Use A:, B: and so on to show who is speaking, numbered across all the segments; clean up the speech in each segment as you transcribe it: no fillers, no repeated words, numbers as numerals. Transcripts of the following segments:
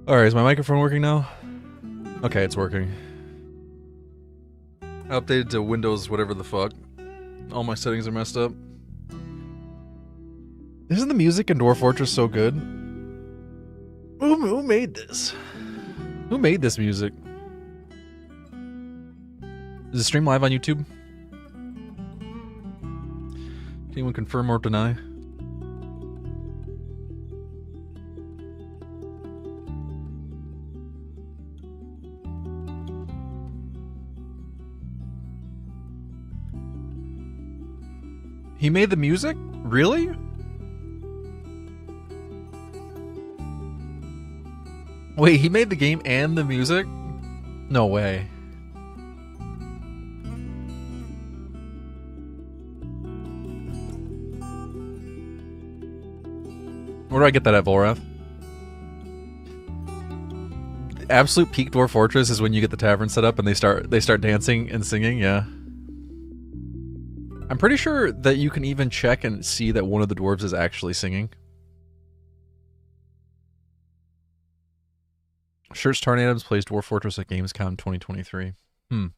A: Alright, is my microphone working now? Okay, it's working. I updated to Windows whatever the fuck. All my settings are messed up. Isn't the music in Dwarf Fortress so good? Who made this? Who made this music? Is it stream live on YouTube? Can anyone confirm or deny? He made the music? Really? Wait, he made the game and the music? No way. Where do I get that at, Volrath? Absolute peak Dwarf Fortress is when you get the tavern set up and they start dancing and singing, yeah. I'm pretty sure that you can even check and see that one of the dwarves is actually singing. Shirts Tarn Adams plays Dwarf Fortress at Gamescom 2023. I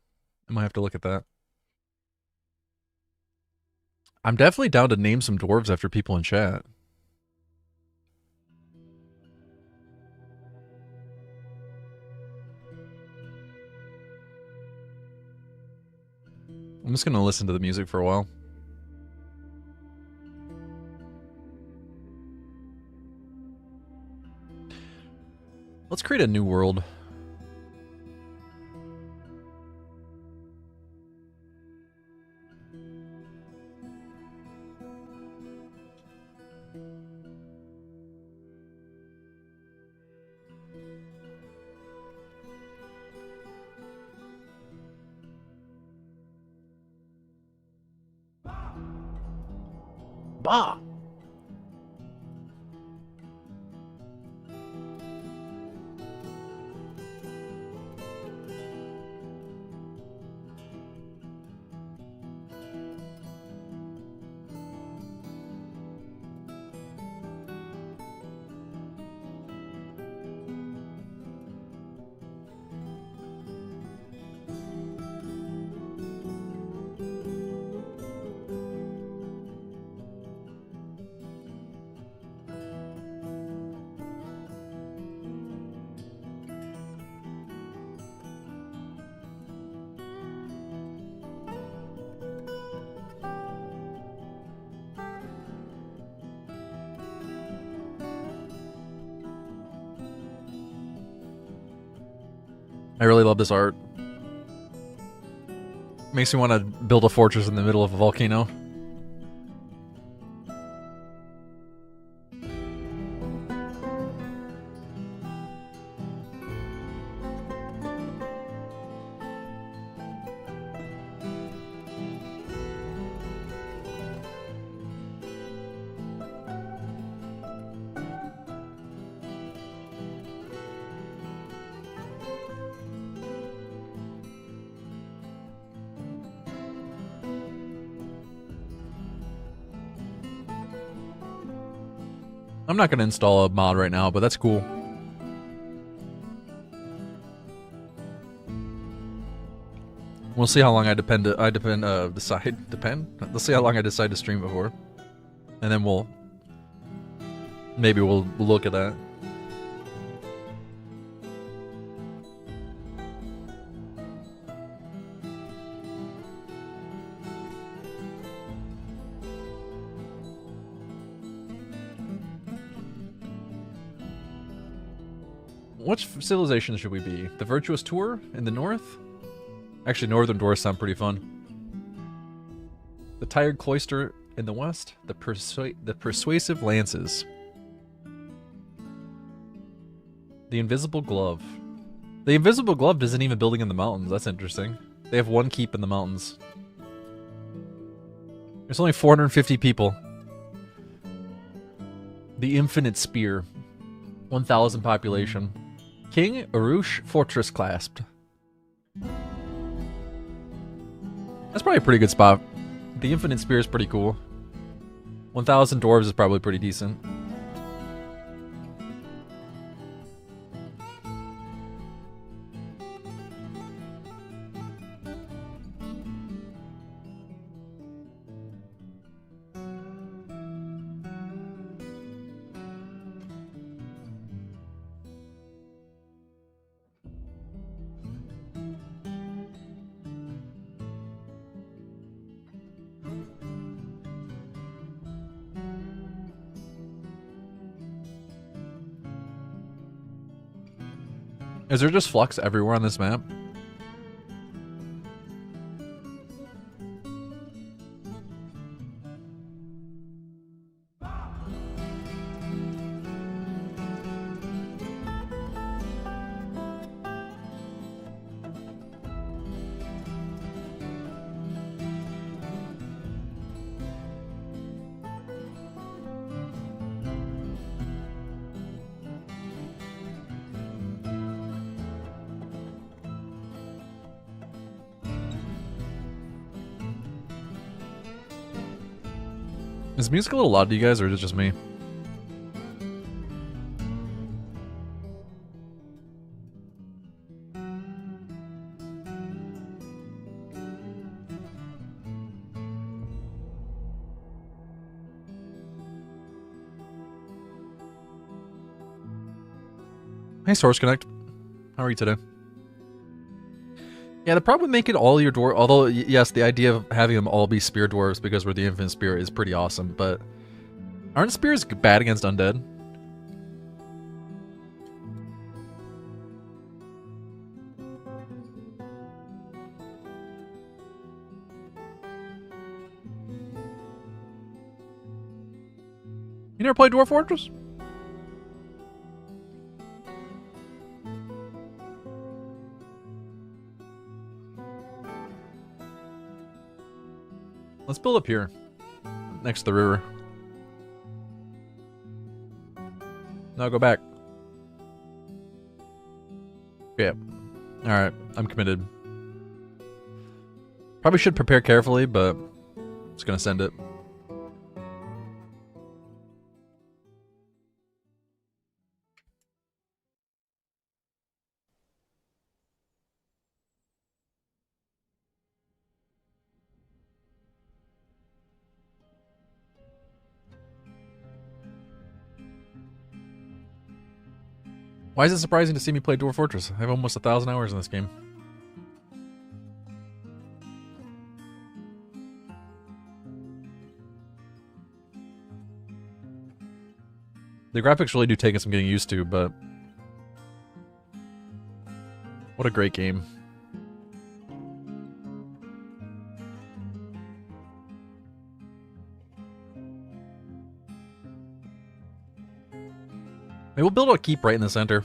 A: might have to look at that. I'm definitely down to name some dwarves after people in chat. I'm just going to listen to the music for a while. Let's create a new world. Bah! I really love this art. Makes me want to build a fortress in the middle of a volcano. I'm not going to install a mod right now, but that's cool. We'll see how long I decide. Let's see how long I decide to stream before, and then maybe we'll look at that. Which civilization should we be? The Virtuous Tour in the north? Actually, Northern Dwarfs sound pretty fun. The Tired Cloister in the west? The Persuasive Lances. The Invisible Glove. The Invisible Glove isn't even building in the mountains. That's interesting. They have one keep in the mountains. There's only 450 people. The Infinite Spear. 1,000 population. King Arush Fortress Clasped. That's probably a pretty good spot. The Infinite Spear is pretty cool. 1,000 dwarves is probably pretty decent. Is there just flux everywhere on this map? Is music a little loud to you guys, or is it just me? Hey, Source Connect. How are you today? Yeah, the problem with making all your dwarves, although, yes, the idea of having them all be spear dwarves because we're the infinite spear is pretty awesome, but aren't spears bad against undead? You never played Dwarf Fortress? Let's build up here, next to the river. No, go back. Yeah. Alright, I'm committed. Probably should prepare carefully, but just gonna send it. Why is it surprising to see me play Dwarf Fortress? I have almost 1,000 hours in this game. The graphics really do take some getting used to, but what a great game. Maybe we'll build a keep right in the center.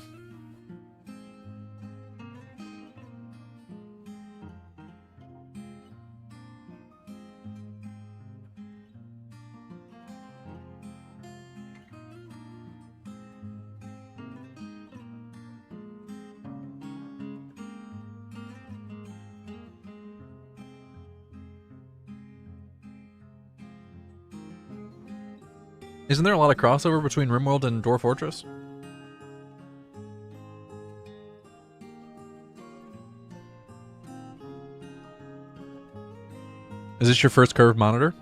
A: Isn't there a lot of crossover between RimWorld and Dwarf Fortress? Is this your first curved monitor?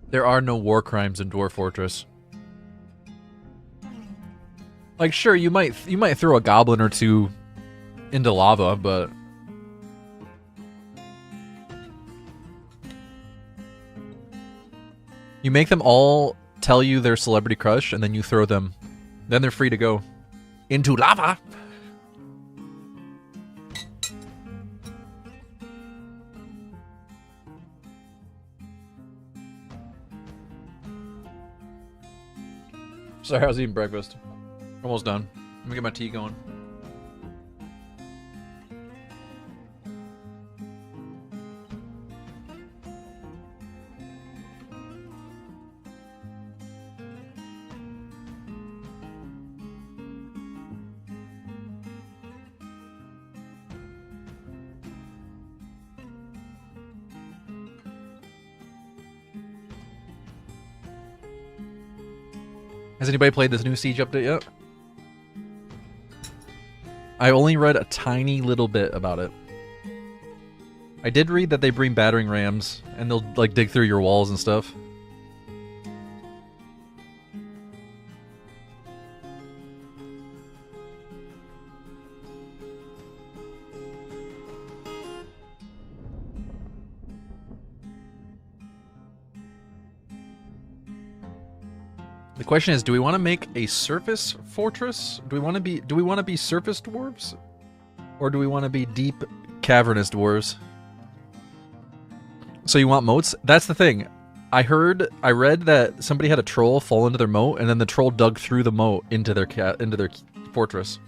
A: There are no war crimes in Dwarf Fortress. Like, sure, you might throw a goblin or two into lava, but you make them all tell you their celebrity crush, and then you throw them. Then they're free to go into lava. Sorry, I was eating breakfast. Almost done. Let me get my tea going. Has anybody played this new Siege update yet? I only read a tiny little bit about it. I did read that they bring battering rams and they'll like dig through your walls and stuff. The question is, do we want to make a surface fortress? Do we want to be surface dwarves? Or do we want to be deep cavernous dwarves? So you want moats? That's the thing. I read that somebody had a troll fall into their moat, and then the troll dug through the moat into their fortress.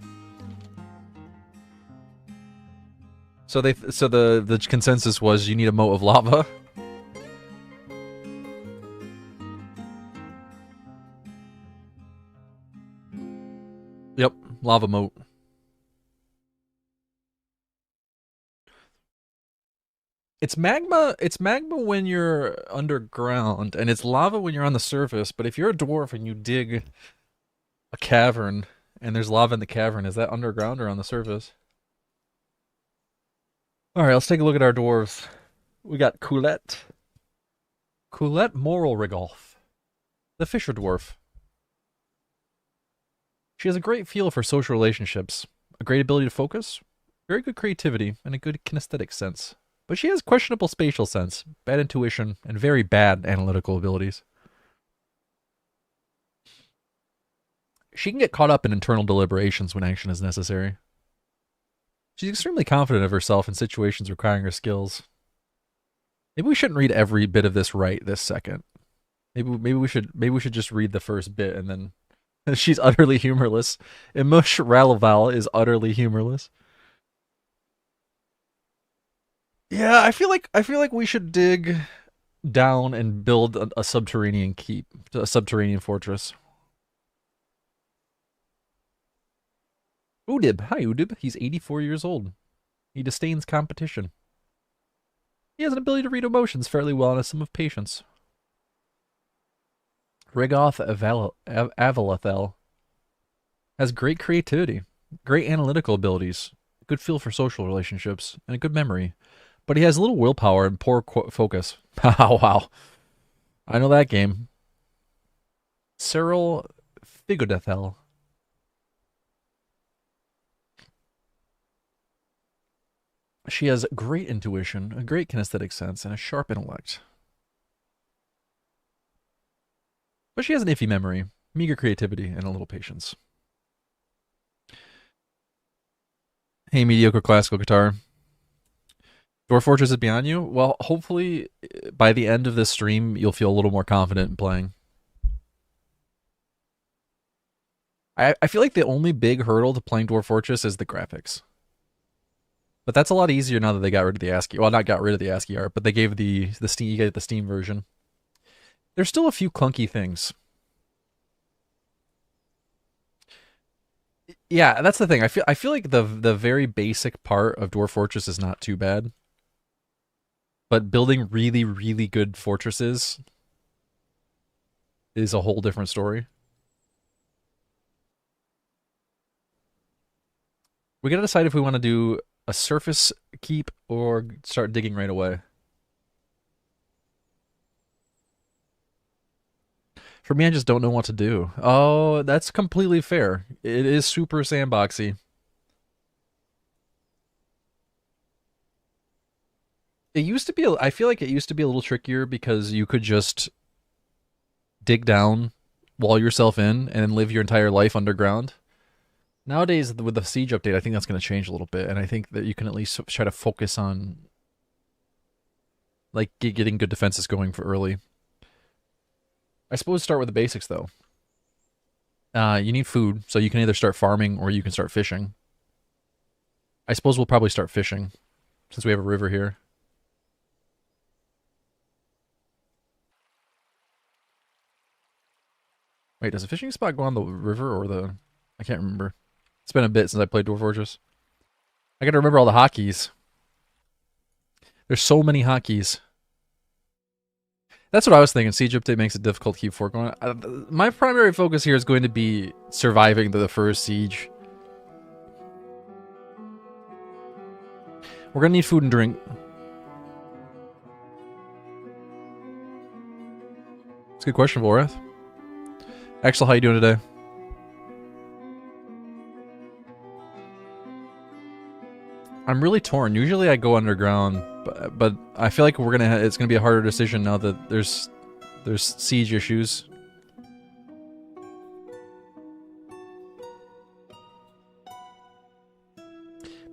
A: So the consensus was you need a moat of lava. Yep, lava moat. It's magma when you're underground, and it's lava when you're on the surface, but if you're a dwarf and you dig a cavern and there's lava in the cavern, is that underground or on the surface? Alright, let's take a look at our dwarves. We got Coulette. Coulette Moral Rigolf. The Fisher Dwarf. She has a great feel for social relationships, a great ability to focus, very good creativity, and a good kinesthetic sense. But she has questionable spatial sense, bad intuition, and very bad analytical abilities. She can get caught up in internal deliberations when action is necessary. She's extremely confident of herself in situations requiring her skills. Maybe we shouldn't read every bit of this right this second. Maybe we should just read the first bit and then She's utterly humorless. Imush Ralaval is utterly humorless. Yeah, I feel like we should dig down and build a subterranean keep, a subterranean fortress. Udib, hi Udib. He's 84 years old. He disdains competition. He has an ability to read emotions fairly well and a sum of patience. Rigoth Avalathel has great creativity, great analytical abilities, good feel for social relationships, and a good memory. But he has little willpower and poor focus. Wow. I know that game. Cyril Figodethel. She has great intuition, a great kinesthetic sense, and a sharp intellect. But she has an iffy memory, meager creativity, and a little patience. Hey, mediocre classical guitar. Dwarf Fortress is beyond you? Well, hopefully by the end of this stream, you'll feel a little more confident in playing. I feel like the only big hurdle to playing Dwarf Fortress is the graphics. But that's a lot easier now that they got rid of the ASCII. Well, not got rid of the ASCII art, but they gave the Steam, you get the Steam version. There's still a few clunky things. Yeah, that's the thing. I feel like the very basic part of Dwarf Fortress is not too bad. But building really, really good fortresses is a whole different story. We gotta decide if we want to do a surface keep or start digging right away. For me, I just don't know what to do. Oh, that's completely fair. It is super sandboxy. It used to be, I feel like it used to be a little trickier because you could just dig down, wall yourself in, and live your entire life underground. Nowadays, with the siege update, I think that's going to change a little bit, and I think that you can at least try to focus on like getting good defenses going for early. I suppose start with the basics though. You need food, so you can either start farming or you can start fishing. I suppose we'll probably start fishing since we have a river here. Wait, does a fishing spot go on the river or the? I can't remember. It's been a bit since I played Dwarf Fortress. I gotta remember all the hotkeys. There's so many hotkeys. That's what I was thinking. Siege update makes it difficult to keep fort going. My primary focus here is going to be surviving the first siege. We're gonna need food and drink. It's a good question, Vorath. Axel, how you doing today? I'm really torn. Usually I go underground, but I feel like it's gonna be a harder decision now that there's siege issues.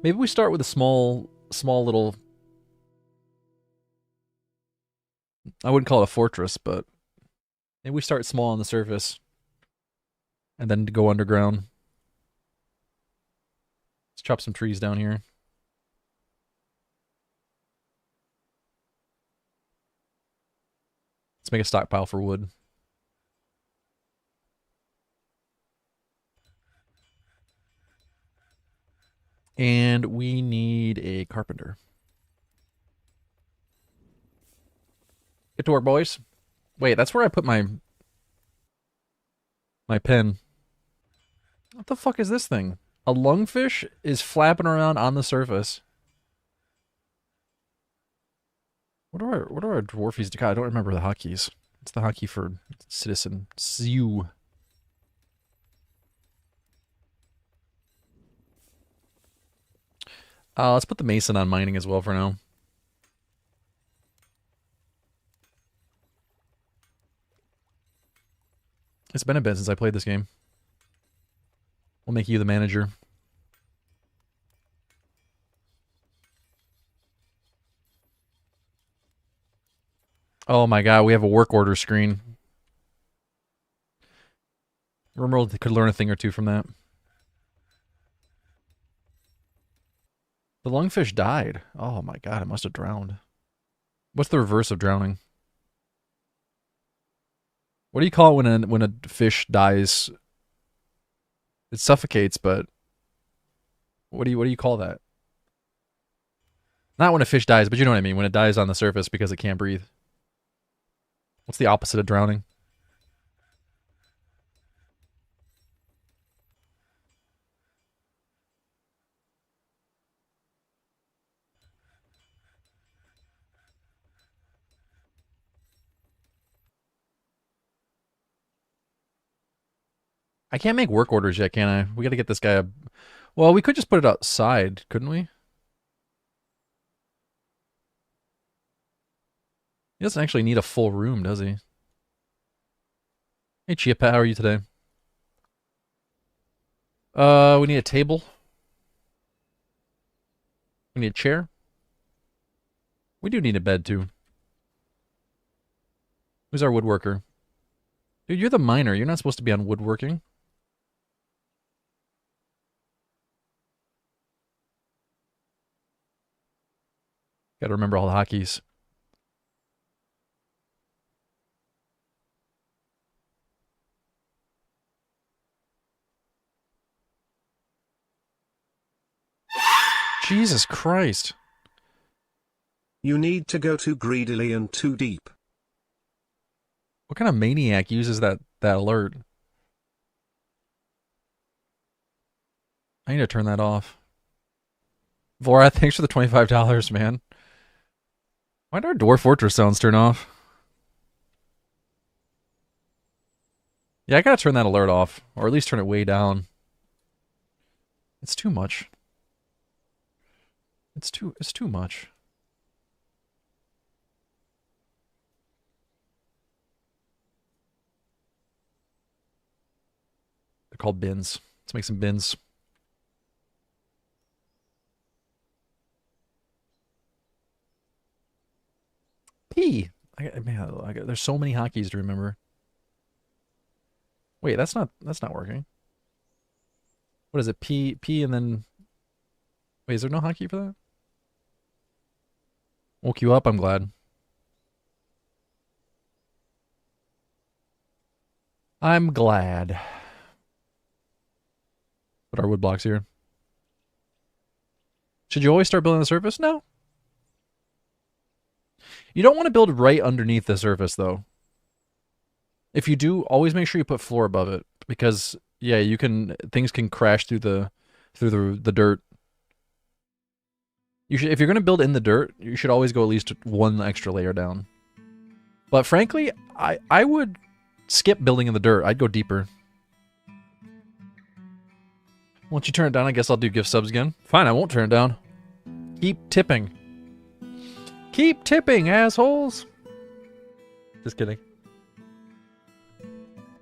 A: Maybe we start with a small little. I wouldn't call it a fortress, but maybe we start small on the surface, and then go underground. Let's chop some trees down here. Let's make a stockpile for wood. And we need a carpenter. Get to work, boys. Wait, that's where I put my pen. What the fuck is this thing? A lungfish is flapping around on the surface. What are our dwarfies? God, I don't remember the hotkeys. It's the hotkey for citizen. Zew. Let's put the mason on mining as well for now. It's been a bit since I played this game. We'll make you the manager. Oh my god, we have a work order screen. Rimworld could learn a thing or two from that. The lungfish died. Oh my god, it must have drowned. What's the reverse of drowning? What do you call it when a fish dies? It suffocates, but what do you call that? Not when a fish dies, but you know what I mean. When it dies on the surface because it can't breathe. What's the opposite of drowning? I can't make work orders yet, can I? We got to get this guy a. Well, we could just put it outside, couldn't we? He doesn't actually need a full room, does he? Hey, Chia Pet, how are you today? We need a table. We need a chair. We do need a bed too. Who's our woodworker? Dude, you're the miner. You're not supposed to be on woodworking. Got to remember all the hotkeys. Jesus Christ.
B: You need to go too greedily and too deep.
A: What kind of maniac uses that alert? I need to turn that off. Vorath, thanks for the $25, man. Why did our Dwarf Fortress sounds turn off? Yeah, I gotta turn that alert off. Or at least turn it way down. It's too much. It's too much. They're called bins. Let's make some bins. P. There's so many hotkeys to remember. Wait, that's not working. What is it? P and then wait, is there no hotkey for that? Woke you up, I'm glad. I'm glad. Put our wood blocks here. Should you always start building the surface? No. You don't want to build right underneath the surface though. If you do, always make sure you put floor above it because yeah, things can crash through the dirt. If you're going to build in the dirt, you should always go at least one extra layer down. But frankly, I would skip building in the dirt. I'd go deeper. Once you turn it down, I guess I'll do gift subs again. Fine, I won't turn it down. Keep tipping. Keep tipping, assholes. Just kidding.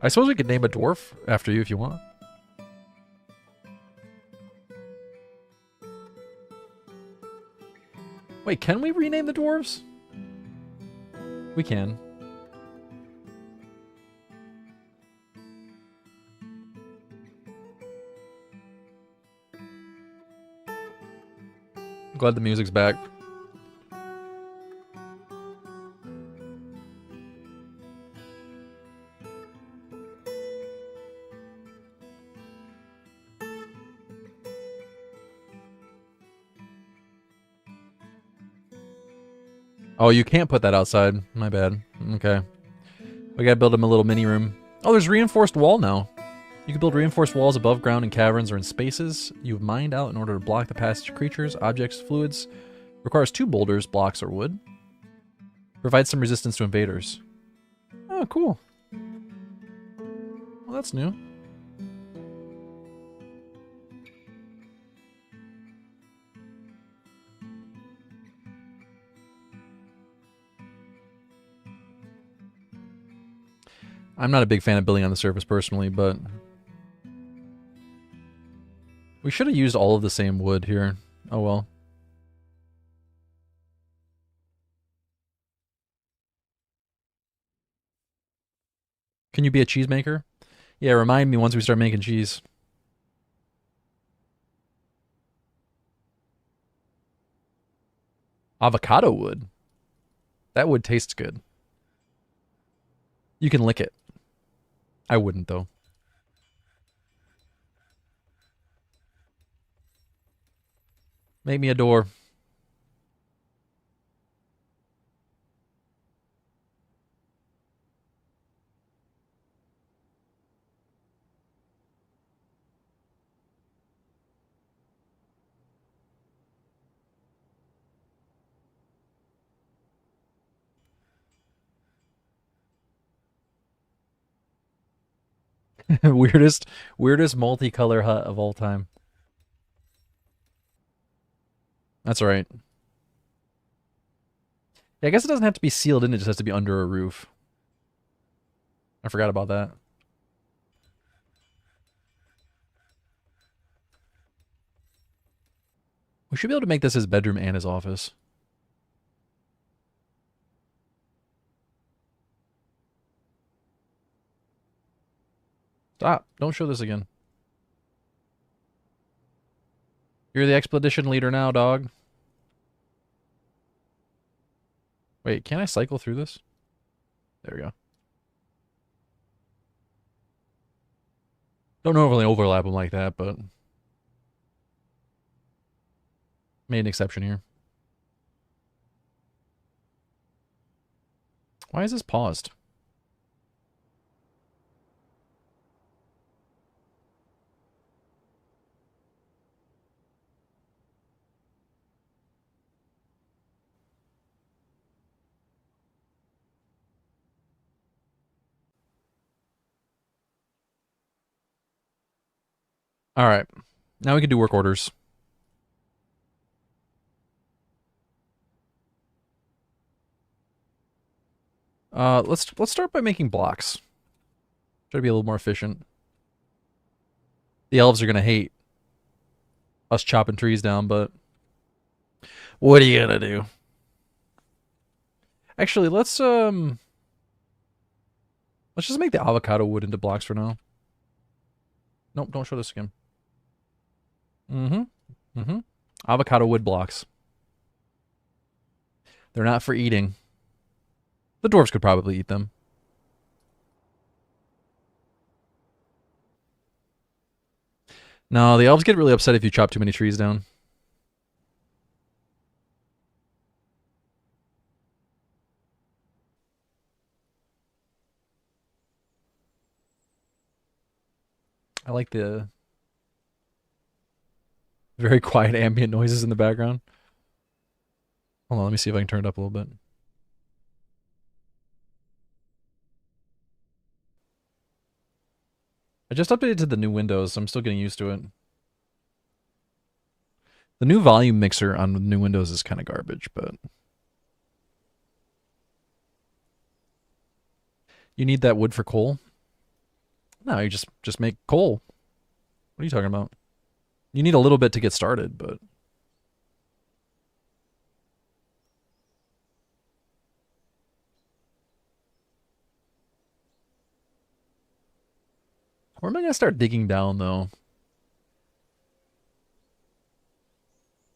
A: I suppose we could name a dwarf after you if you want. Wait, can we rename the dwarves? We can. I'm glad the music's back. Oh, you can't put that outside. My bad. Okay. We gotta build him a little mini room. Oh, there's reinforced wall now. You can build reinforced walls above ground in caverns or in spaces you've mined out in order to block the passage of creatures, objects, fluids. Requires 2 boulders, blocks, or wood. Provides some resistance to invaders. Oh, cool. Well, that's new. I'm not a big fan of building on the surface personally, but we should have used all of the same wood here. Oh well. Can you be a cheesemaker? Yeah, remind me once we start making cheese. Avocado wood. That wood tastes good. You can lick it. I wouldn't though. Make me a door. weirdest, weirdest multicolor hut of all time. That's all right. Yeah, I guess it doesn't have to be sealed in. It just has to be under a roof. I forgot about that. We should be able to make this his bedroom and his office. Stop. Don't show this again. You're the expedition leader now, dog. Wait, can I cycle through this? There we go. Don't normally overlap them like that, but made an exception here. Why is this paused? All right. Now we can do work orders. Let's start by making blocks. Try to be a little more efficient. The elves are gonna hate us chopping trees down, but what are you gonna do? Actually, let's just make the avocado wood into blocks for now. Nope, don't show this again. Mm-hmm. Mm-hmm. Avocado wood blocks. They're not for eating. The dwarves could probably eat them. No, the elves get really upset if you chop too many trees down. I like the very quiet ambient noises in the background. Hold on, let me see if I can turn it up a little bit. I just updated to the new Windows, so I'm still getting used to it. The new volume mixer on the new Windows is kind of garbage, but you need that wood for coal? No, you just make coal. What are you talking about? You need a little bit to get started, but where am I gonna start digging down though?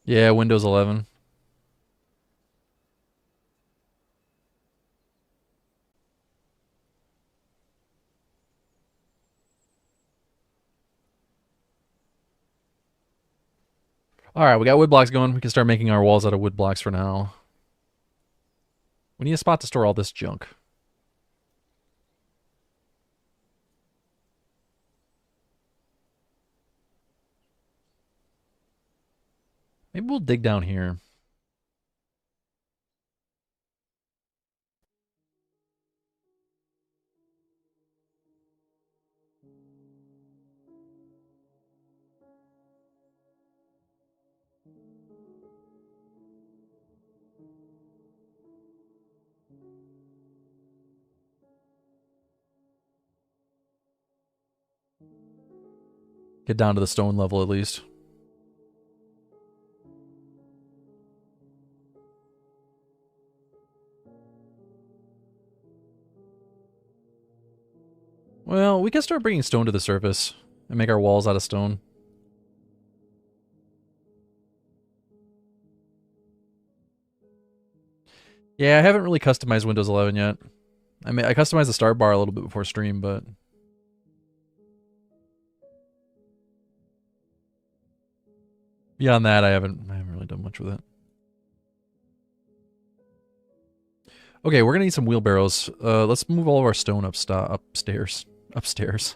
A: Yeah, Windows 11. All right, we got wood blocks going. We can start making our walls out of wood blocks for now. We need a spot to store all this junk. Maybe we'll dig down here. Get down to the stone level at least. Well, we can start bringing stone to the surface and make our walls out of stone. Yeah, I haven't really customized Windows 11 yet. I mean, I customized the start bar a little bit before stream, but beyond that, I haven't really done much with it. Okay, we're gonna need some wheelbarrows. Let's move all of our stone upstairs. Upstairs.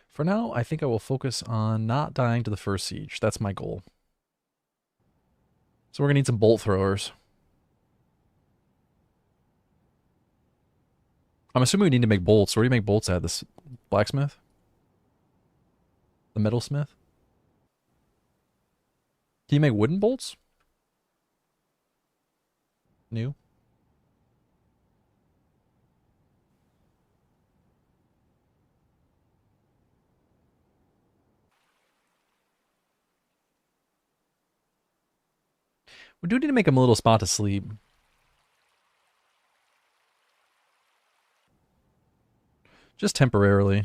A: For now, I think I will focus on not dying to the first siege. That's my goal. So we're gonna need some bolt throwers. I'm assuming we need to make bolts. Where do you make bolts at? This blacksmith? The metalsmith? Can you make wooden bolts? New? We do need to make him a little spot to sleep. Just temporarily.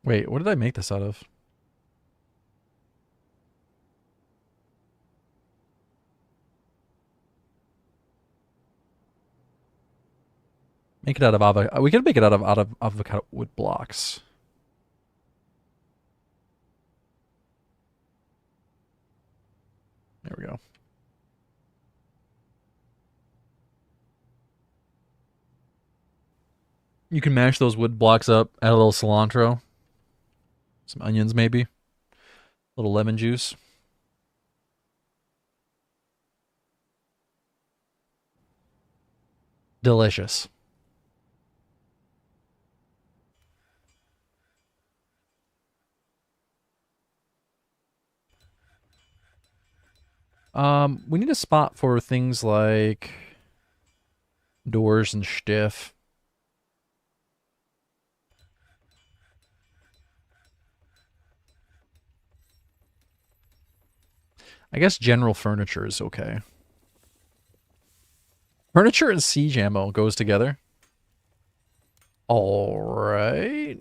A: Wait, what did I make this out of? Make it out of avocado. We could make it out of avocado wood blocks. There we go. You can mash those wood blocks up, add a little cilantro, some onions maybe, a little lemon juice. Delicious. We need a spot for things like doors and stuff. I guess general furniture is okay. Furniture and siege ammo goes together. All right.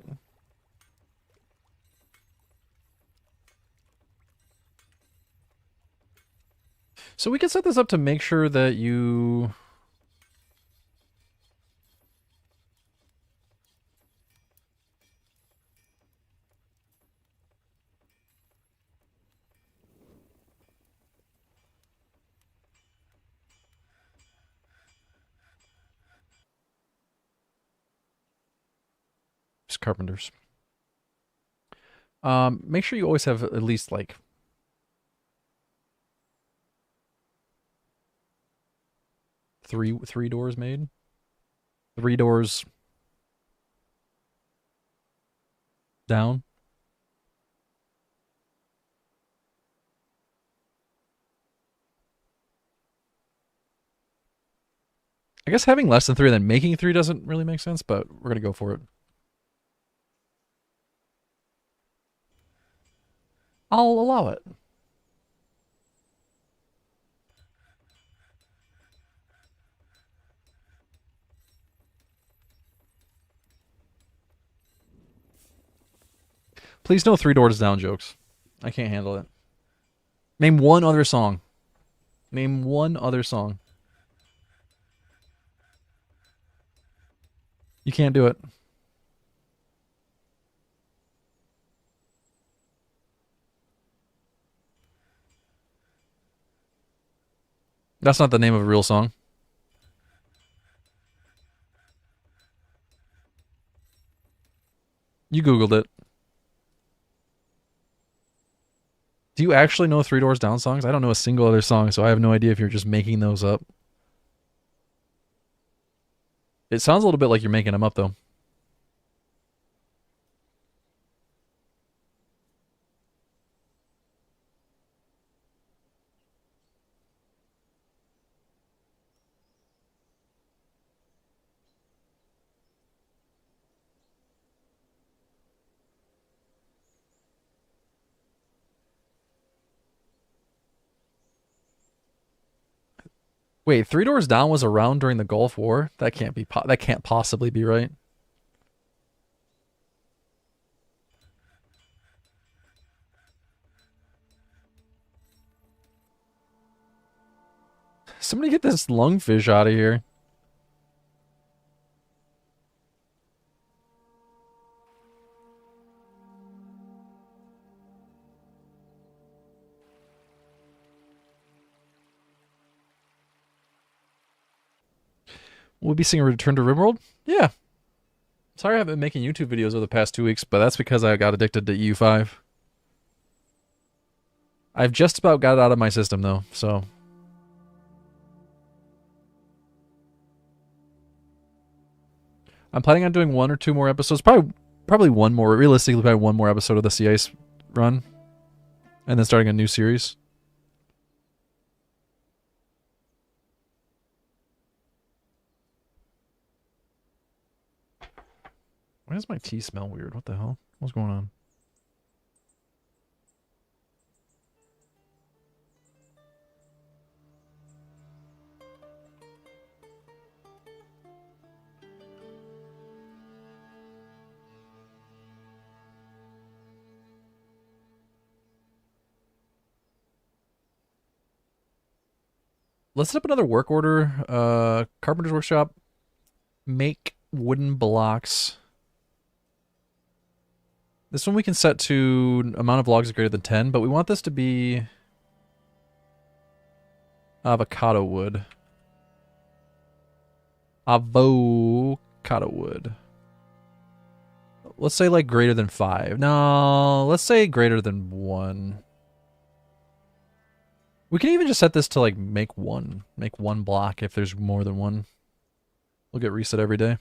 A: So we can set this up to make sure that you... Just carpenters. Make sure you always have at least like three doors made. 3 doors down. I guess having less than 3 and then making 3 doesn't really make sense, but we're gonna go for it. I'll allow it. Please no 3 doors down jokes. I can't handle it. Name one other song. Name one other song. You can't do it. That's not the name of a real song. You Googled it. Do you actually know 3 Doors Down songs? I don't know a single other song, so I have no idea if you're just making those up. It sounds a little bit like you're making them up, though. Wait, Three Doors Down was around during the Gulf War? That can't be. That can't possibly be right. Somebody get this lungfish out of here. We'll be seeing a return to RimWorld? Yeah. Sorry I haven't been making YouTube videos over the past 2 weeks, but that's because I got addicted to EU5. I've just about got it out of my system, though, so... I'm planning on doing 1 or 2 more episodes. Probably one more. Realistically, probably one more episode of the Sea Ice run. And then starting a new series. Why does my tea smell weird? What the hell? What's going on? Let's set up another work order. Carpenter's Workshop. Make wooden blocks. This one we can set to amount of logs greater than 10, but we want this to be avocado wood. Avocado wood. Let's say like greater than 5. No, let's say greater than 1. We can even just set this to like make one block if there's more than one. We'll get reset every day.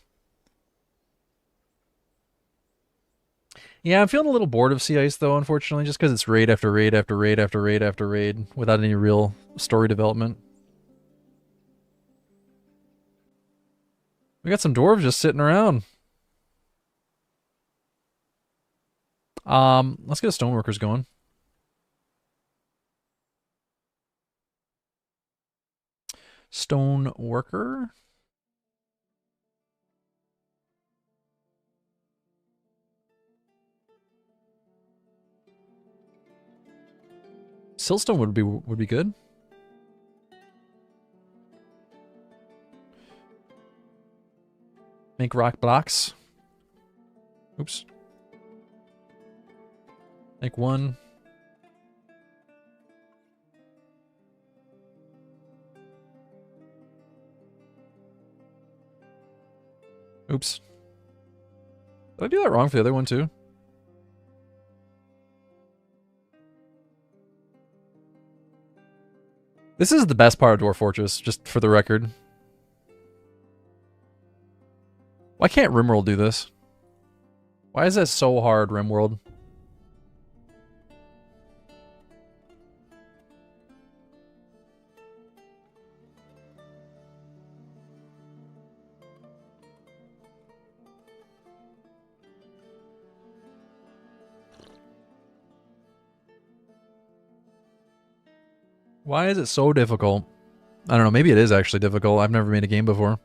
A: Yeah, I'm feeling a little bored of Sea Ice though, unfortunately, just because it's raid after raid after raid after raid after raid without any real story development. We got some dwarves just sitting around. Let's get a stoneworkers going. Stone worker. Siltstone would be good. Make rock blocks. Oops. Make 1. Oops. Did I do that wrong for the other one too? This is the best part of Dwarf Fortress, just for the record. Why can't RimWorld do this? Why is that so hard, RimWorld? Why is it so difficult? I don't know, maybe it is actually difficult. I've never made a game before.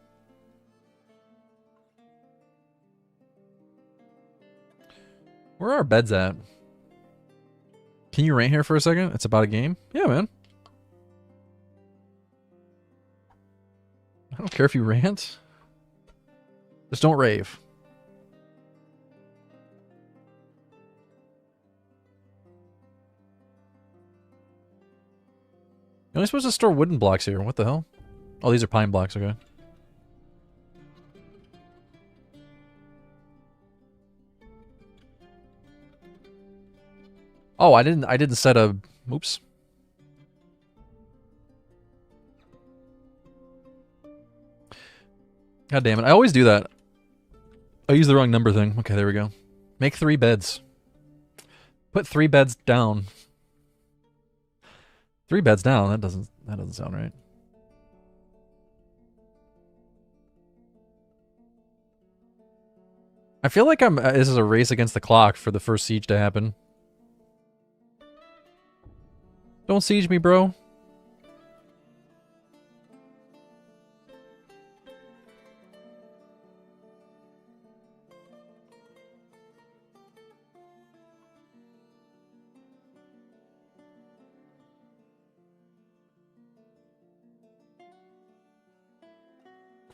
A: Where are our beds at? Can you rant here for a second? It's about a game? Yeah, man. I don't care if you rant. Just don't rave. You're only supposed to store wooden blocks here. What the hell? Oh, these are pine blocks, okay. Oh, I didn't set a... Oops. God damn it. I always do that. I use the wrong number thing. Okay, there we go. Make 3 beds. Put 3 beds down. 3 beds down? That doesn't sound right. I feel like this is a race against the clock for the first siege to happen. Don't siege me, bro.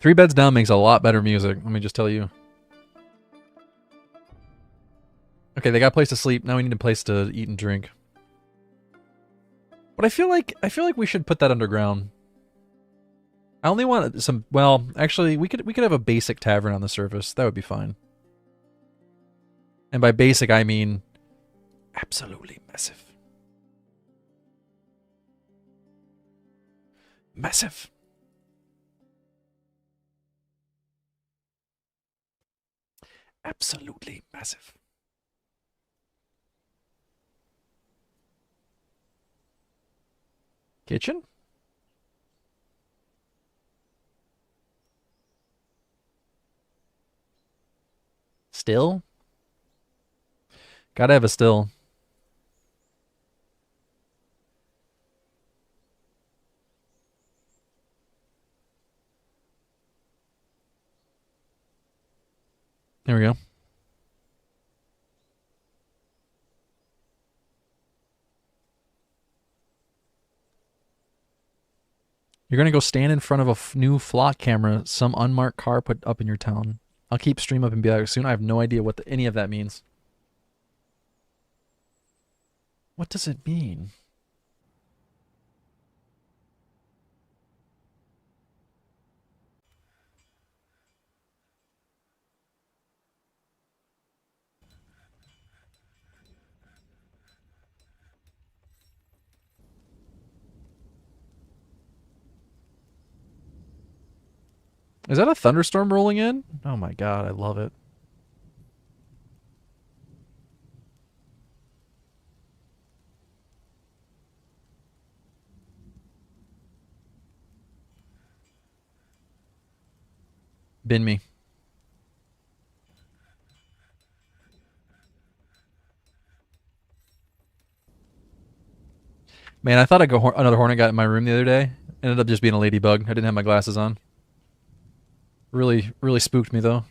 A: Three Beds Down makes a lot better music. Let me just tell you. Okay, they got a place to sleep. Now we need a place to eat and drink. But I feel like we should put that underground. I only want some. Well, actually, we could have a basic tavern on the surface. That would be fine. And by basic, I mean absolutely massive. Massive. Absolutely massive. Kitchen? Still? Gotta have a still. There we go. You're gonna go stand in front of a new flock camera some unmarked car put up in your town. I'll keep stream up and be like soon. I have no idea what any of that means. What does it mean? Is that a thunderstorm rolling in? Oh my god, I love it. Bin me. Man, I thought another hornet got in my room the other day. Ended up just being a ladybug. I didn't have my glasses on. Really, really spooked me though.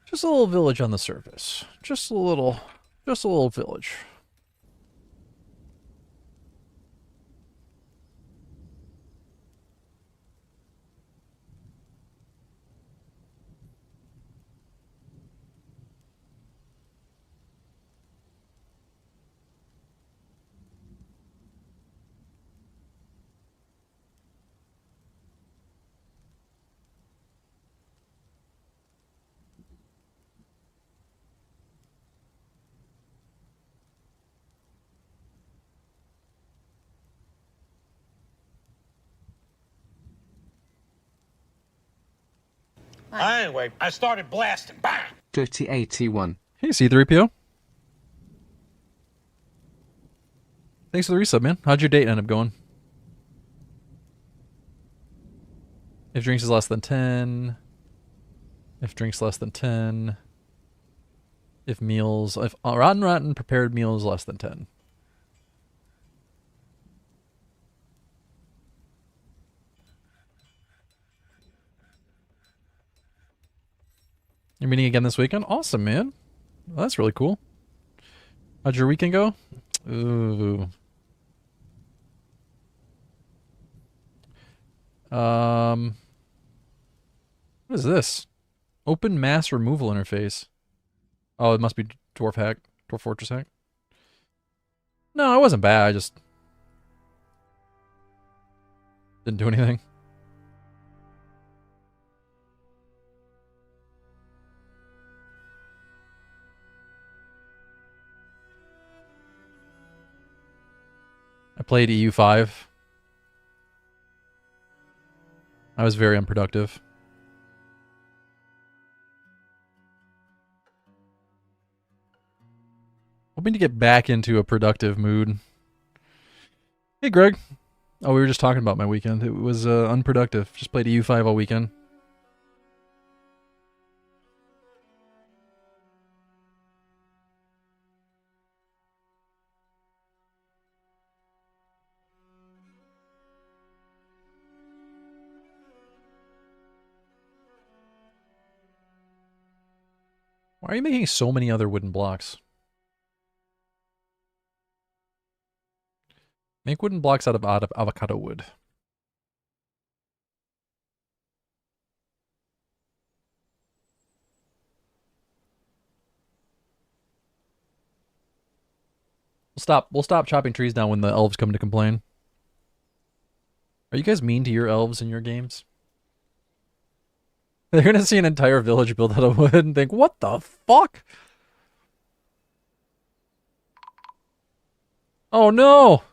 A: Just a little village on the surface. Just a little village.
C: Anyway, I started blasting. Bang!
D: Dirty 81.
A: Hey, C3PO. Thanks for the resub, man. How'd your date end up going? If drinks is less than 10. If drinks less than 10. If rotten prepared meals less than 10. You're meeting again this weekend? Awesome, man. Well, that's really cool. How'd your weekend go? Ooh. What is this? Open mass removal interface. Oh, it must be Dwarf Fortress hack. No, it wasn't bad. I just didn't do anything. I played EU5. I was very unproductive. Hoping to get back into a productive mood. Hey, Greg. Oh, we were just talking about my weekend. It was unproductive. Just played EU5 all weekend. Why are you making so many other wooden blocks? Make wooden blocks out of avocado wood. We'll stop chopping trees down when the elves come to complain. Are you guys mean to your elves in your games? They're gonna see an entire village built out of wood and think, what the fuck? Oh no!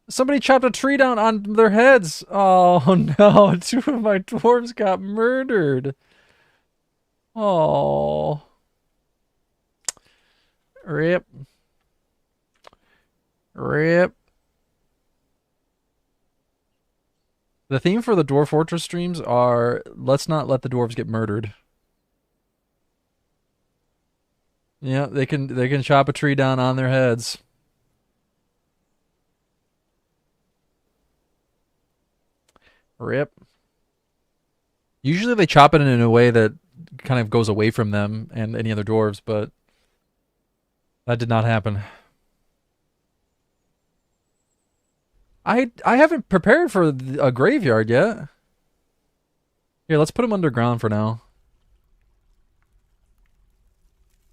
A: Somebody chopped a tree down on their heads. Oh no, 2 of my dwarves got murdered. Oh. Rip. Rip. The theme for the Dwarf Fortress streams are, let's not let the dwarves get murdered. Yeah, they can chop a tree down on their heads. Rip. Usually they chop it in a way that kind of goes away from them and any other dwarves, but that did not happen. I haven't prepared for a graveyard yet. Here, let's put them underground for now.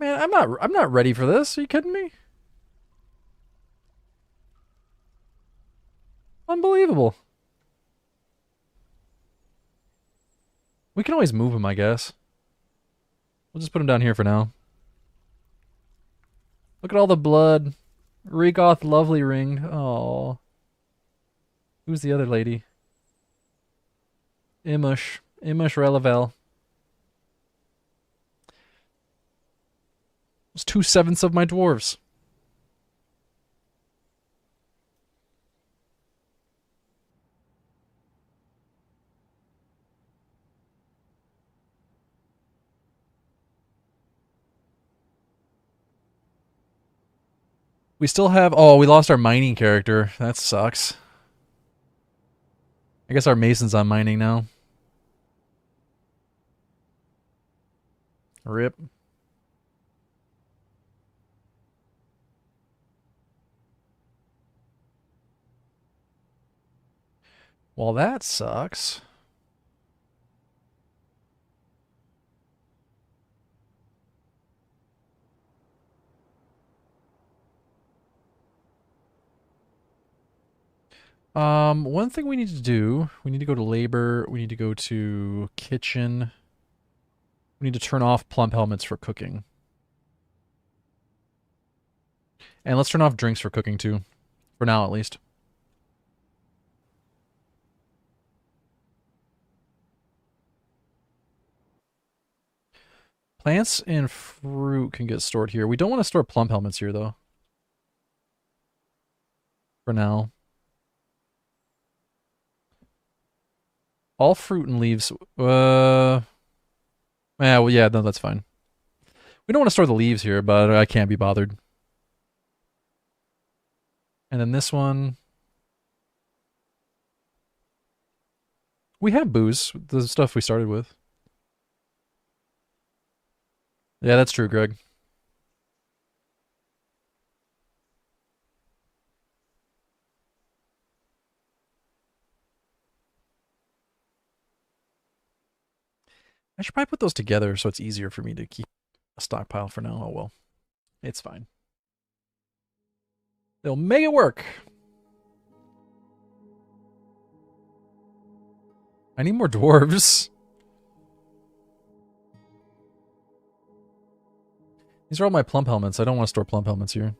A: Man, I'm not ready for this. Are you kidding me? Unbelievable. We can always move them, I guess. We'll just put them down here for now. Look at all the blood. Regoth Lovely Ring. Oh. Who's the other lady? Imush. Imush Relavel. It's 2/7 of my dwarves. We still have... Oh, we lost our mining character. That sucks. I guess our mason's on mining now. Rip. Well, that sucks. One thing we need to do, we need to go to labor, we need to go to kitchen. We need to turn off plump helmets for cooking. And let's turn off drinks for cooking too. For now, at least. Plants and fruit can get stored here. We don't want to store plump helmets here, though. For now. All fruit and leaves. Yeah, well, yeah, no, that's fine. We don't want to store the leaves here, but I can't be bothered. And then this one. We have booze, the stuff we started with. Yeah, that's true, Greg. I should probably put those together so it's easier for me to keep a stockpile for now. Oh well. It's fine. They'll make it work. I need more dwarves. These are all my plump helmets. I don't want to store plump helmets here.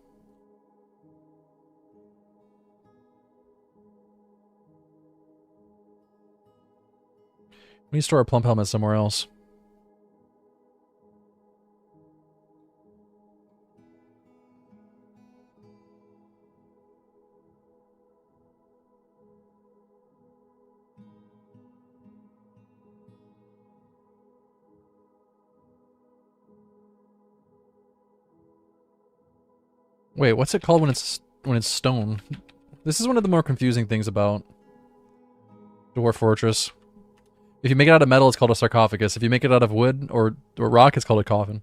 A: We need to store our plump helmets somewhere else. Wait, what's it called when it's stone? This is one of the more confusing things about Dwarf Fortress. If you make it out of metal, it's called a sarcophagus. If you make it out of wood or rock, it's called a coffin.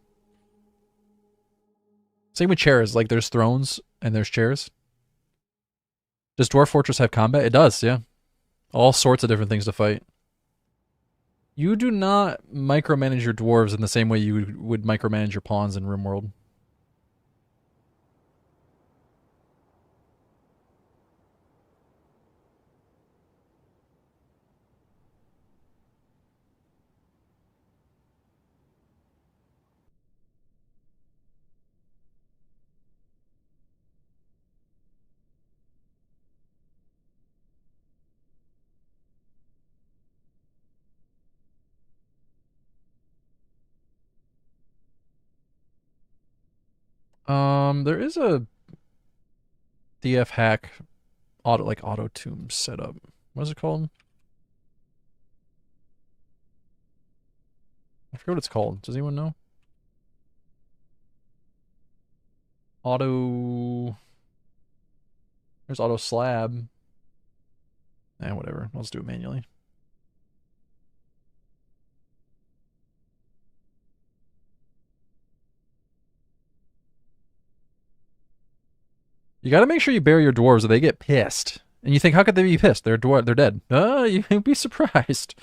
A: Same with chairs. Like there's thrones and there's chairs. Does Dwarf Fortress have combat? It does, yeah. All sorts of different things to fight. You do not micromanage your dwarves in the same way you would micromanage your pawns in RimWorld. There is a DF hack auto tomb setup. What is it called? I forget what it's called. Does anyone know? Auto. There's auto slab. Whatever. I'll just do it manually. You got to make sure you bury your dwarves or they get pissed. And you think, how could they be pissed? They're dead. You'd be surprised.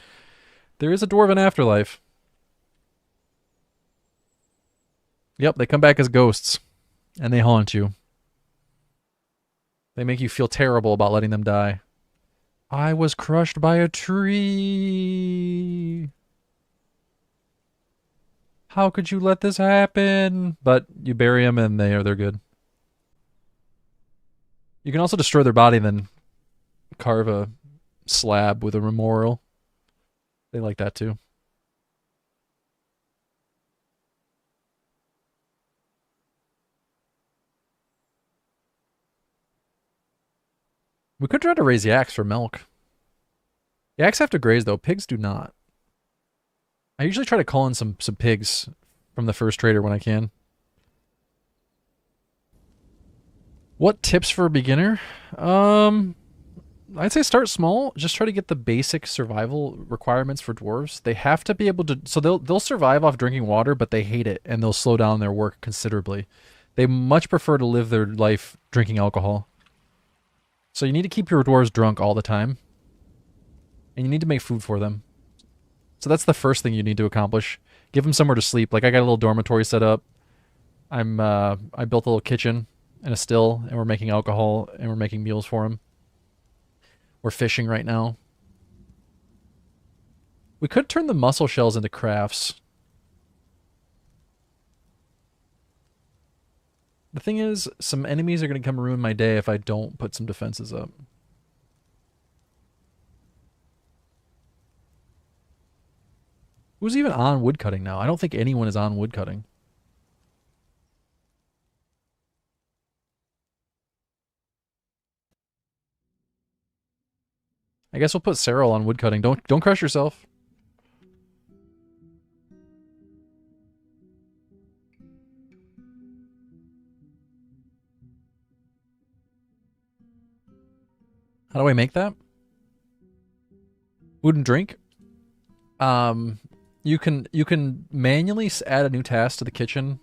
A: There is a dwarven afterlife. Yep, they come back as ghosts. And they haunt you. They make you feel terrible about letting them die. I was crushed by a tree. How could you let this happen? But you bury them and they're good. You can also destroy their body and then carve a slab with a memorial. They like that too. We could try to raise yaks for milk. Yaks have to graze though. Pigs do not. I usually try to call in some pigs from the first trader when I can. What tips for a beginner? I'd say start small. Just try to get the basic survival requirements for dwarves. They have to be able to, so they'll survive off drinking water, but they hate it and they'll slow down their work considerably. They much prefer to live their life drinking alcohol. So you need to keep your dwarves drunk all the time. And you need to make food for them. So that's the first thing you need to accomplish. Give them somewhere to sleep. Like I got a little dormitory set up. I built a little kitchen and a still, and we're making alcohol and we're making meals for them. We're fishing right now. We could turn the mussel shells into crafts. The thing is, some enemies are going to come ruin my day if I don't put some defenses up. Who's even on woodcutting now? I don't think anyone is on woodcutting. I guess we'll put Cyril on woodcutting. Don't crush yourself. How do I make that? Food and drink. You can manually add a new task to the kitchen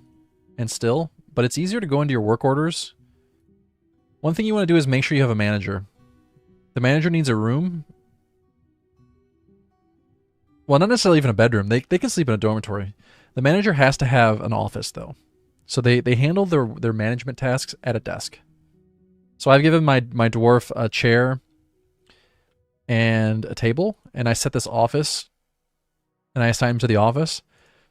A: and still, but it's easier to go into your work orders. One thing you want to do is make sure you have a manager. The manager needs a room. Well, not necessarily even a bedroom. They can sleep in a dormitory. The manager has to have an office though. So they handle their management tasks at a desk. So I've given my dwarf a chair and a table, and I set this office and I assign him to the office.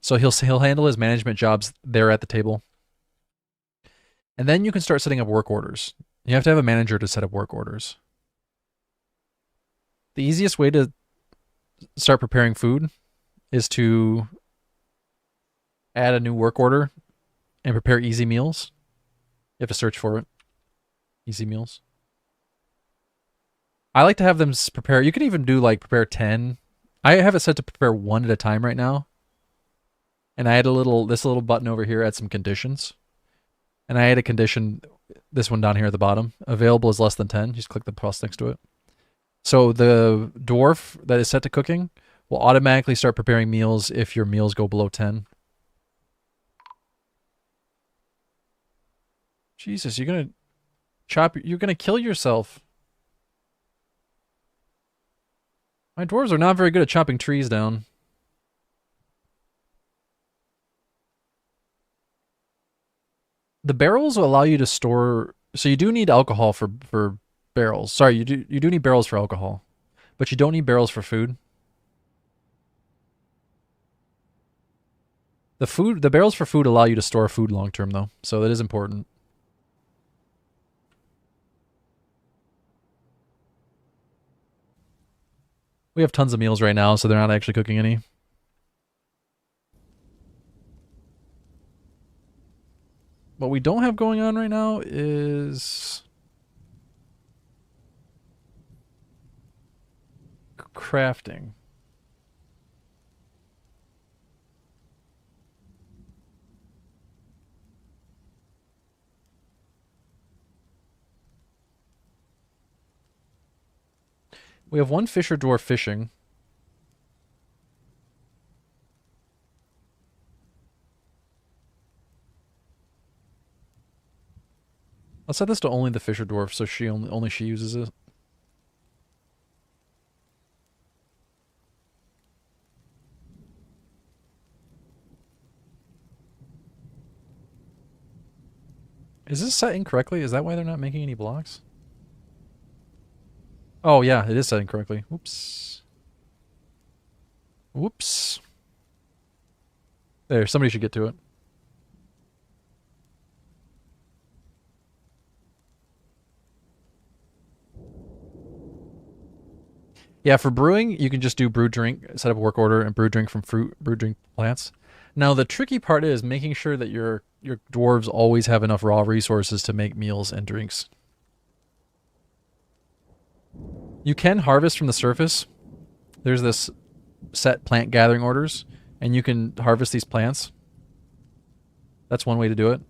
A: So he'll handle his management jobs there at the table. And then you can start setting up work orders. You have to have a manager to set up work orders. The easiest way to start preparing food is to add a new work order and prepare easy meals. You have to search for it. Easy meals. I like to have them prepare. You can even do like prepare 10. I have it set to prepare 1 at a time right now. And I had this little button over here, add some conditions. And I had a condition, this one down here at the bottom. Available is less than 10. Just click the plus next to it. So the dwarf that is set to cooking will automatically start preparing meals if your meals go below 10. Jesus, you're gonna kill yourself. My dwarves are not very good at chopping trees down. The barrels will allow you to store. So you do need alcohol for barrels. Sorry, you do need barrels for alcohol, but you don't need barrels for food. The barrels for food allow you to store food long term though, so that is important. We have tons of meals right now, so they're not actually cooking any. What we don't have going on right now is crafting. We have one fisher dwarf fishing. Let's set this to only the fisher dwarf, so only she uses it. Is this set incorrectly? Is that why they're not making any blocks? Oh yeah, it is set incorrectly. Whoops. Whoops. There, somebody should get to it. Yeah, for brewing, you can just do brew drink, set up a work order, and brew drink from fruit, brew drink plants. Now, the tricky part is making sure that your dwarves always have enough raw resources to make meals and drinks. You can harvest from the surface. There's this set plant gathering orders, and you can harvest these plants. That's one way to do it.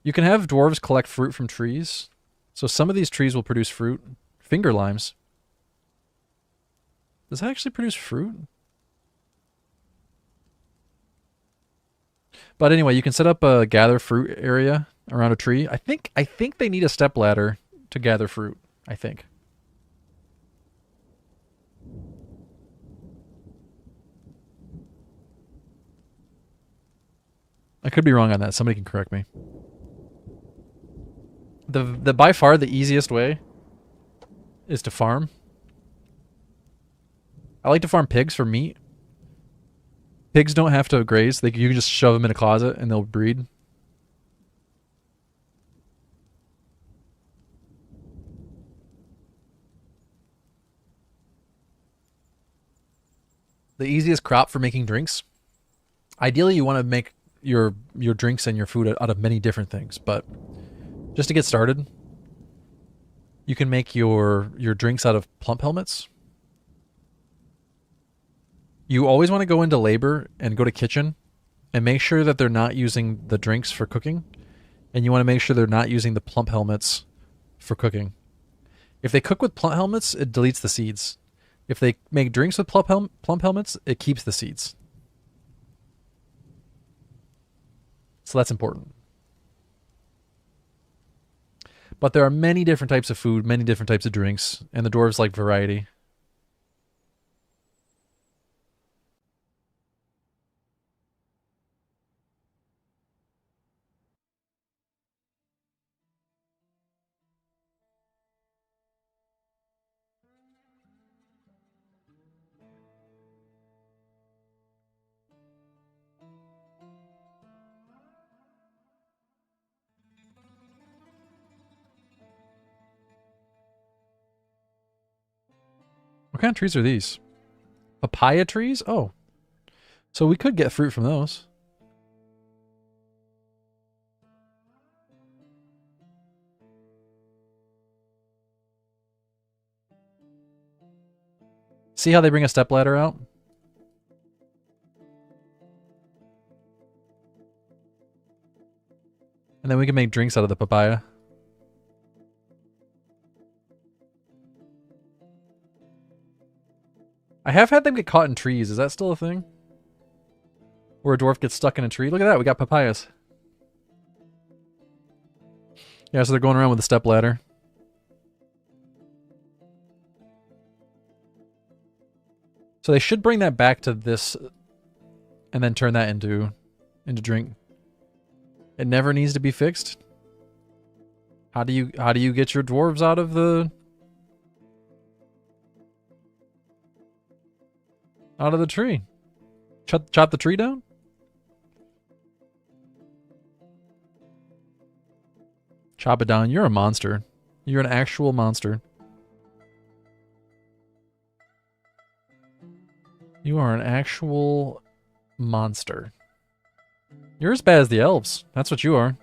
A: You can have dwarves collect fruit from trees. So some of these trees will produce fruit. Finger limes. Does that actually produce fruit? But anyway, you can set up a gather fruit area around a tree. I think they need a step ladder to gather fruit. I think. I could be wrong on that. Somebody can correct me. The by far the easiest way is to farm. I like to farm pigs for meat. Pigs don't have to graze. You can just shove them in a closet and they'll breed. The easiest crop for making drinks. Ideally, you want to make your drinks and your food out of many different things, but just to get started, you can make your drinks out of plump helmets. You always want to go into labor and go to kitchen and make sure that they're not using the drinks for cooking, and you want to make sure they're not using the plump helmets for cooking. If they cook with plump helmets, it deletes the seeds. If they make drinks with plump helmets, it keeps the seeds. So that's important. But there are many different types of food, many different types of drinks, and the dwarves like variety. What kind of trees are these? Papaya trees? Oh. So we could get fruit from those. See how they bring a stepladder out? And then we can make drinks out of the papaya. I have had them get caught in trees. Is that still a thing? Where a dwarf gets stuck in a tree? Look at that. We got papayas. Yeah, so they're going around with a step ladder. So they should bring that back to this and then turn that into drink. It never needs to be fixed. How do you get your dwarves out of the tree? Chop the tree down? Chop it down. You're a monster. You're an actual monster. You are an actual monster. You're as bad as the elves. That's what you are.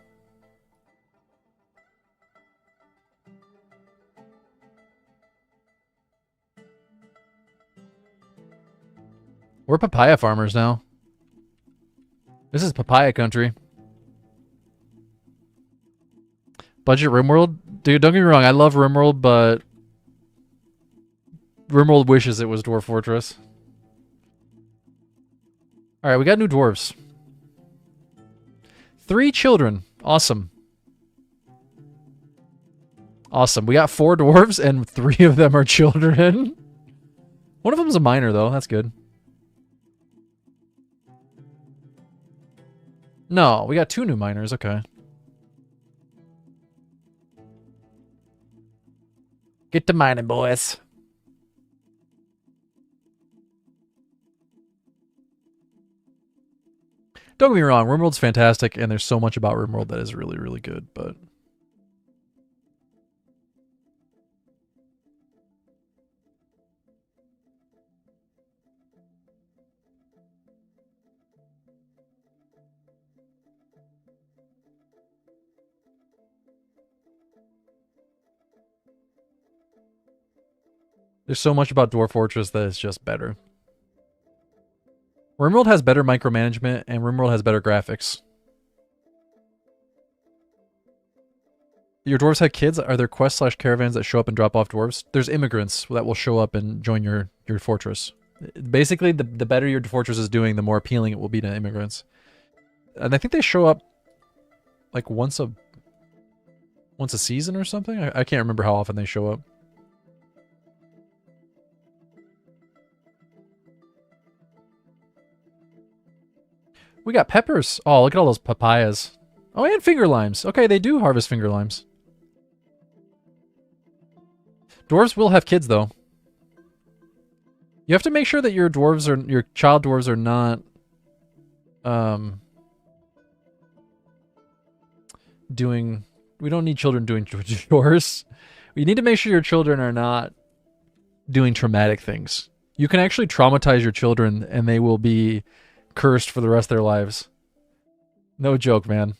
A: We're papaya farmers now. This is papaya country. Budget RimWorld? Dude, don't get me wrong. I love RimWorld, but RimWorld wishes it was Dwarf Fortress. Alright, we got new dwarves. 3 children. Awesome. Awesome. We got 4 dwarves, and 3 of them are children. One of them's a minor, though. That's good. No, we got 2 new minors. Okay. Get to mining, boys. Don't get me wrong, RimWorld's fantastic, and there's so much about RimWorld that is really, really good, but... There's so much about Dwarf Fortress that is just better. RimWorld has better micromanagement, and RimWorld has better graphics. Your dwarves have kids? Are there quests/caravans that show up and drop off dwarves? There's immigrants that will show up and join your fortress. Basically, the better your fortress is doing, the more appealing it will be to immigrants. And I think they show up like once a season or something? I can't remember how often they show up. We got peppers. Oh, look at all those papayas. Oh, and finger limes. Okay, they do harvest finger limes. Dwarves will have kids, though. You have to make sure that your child dwarves are not, doing... We don't need children doing chores. You need to make sure your children are not doing traumatic things. You can actually traumatize your children, and they will be cursed for the rest of their lives. No joke, man.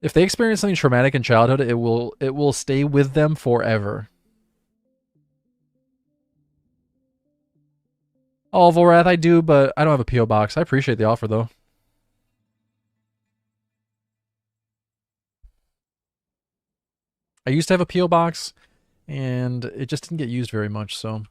A: If they experience something traumatic in childhood, it will stay with them forever. Oh, Volrath, I do, but I don't have a P.O. box. I appreciate the offer, though. I used to have a P.O. box, and it just didn't get used very much, so...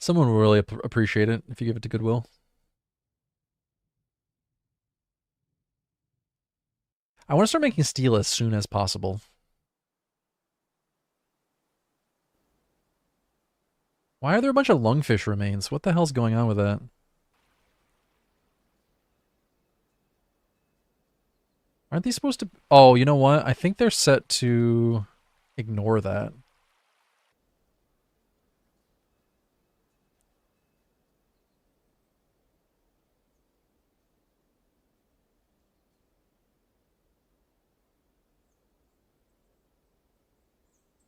A: Someone will really appreciate it if you give it to Goodwill. I want to start making steel as soon as possible. Why are there a bunch of lungfish remains? What the hell's going on with that? Aren't these supposed to... Oh, you know what? I think they're set to ignore that.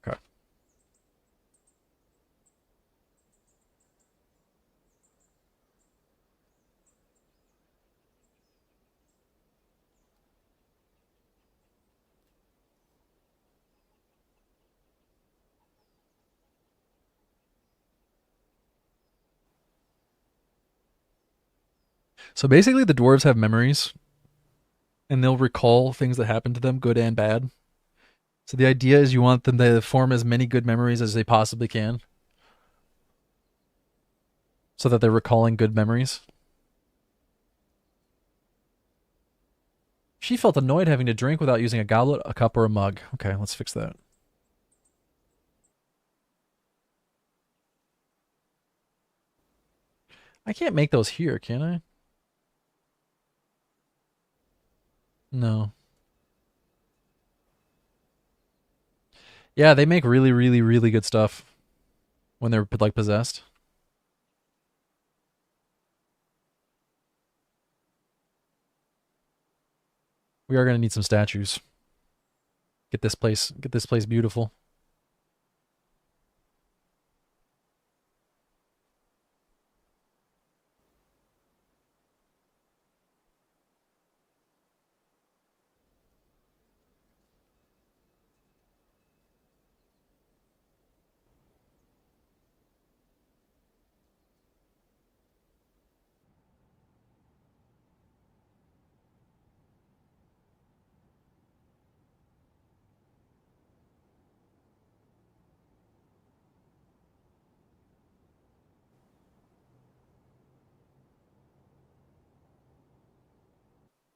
A: Okay. So basically, the dwarves have memories, and they'll recall things that happened to them, good and bad. So the idea is you want them to form as many good memories as they possibly can, so that they're recalling good memories. She felt annoyed having to drink without using a goblet, a cup, or a mug. Okay, let's fix that. I can't make those here, can I? No. Yeah, they make really, really, really good stuff when they're like possessed. We are gonna need some statues. Get this place beautiful.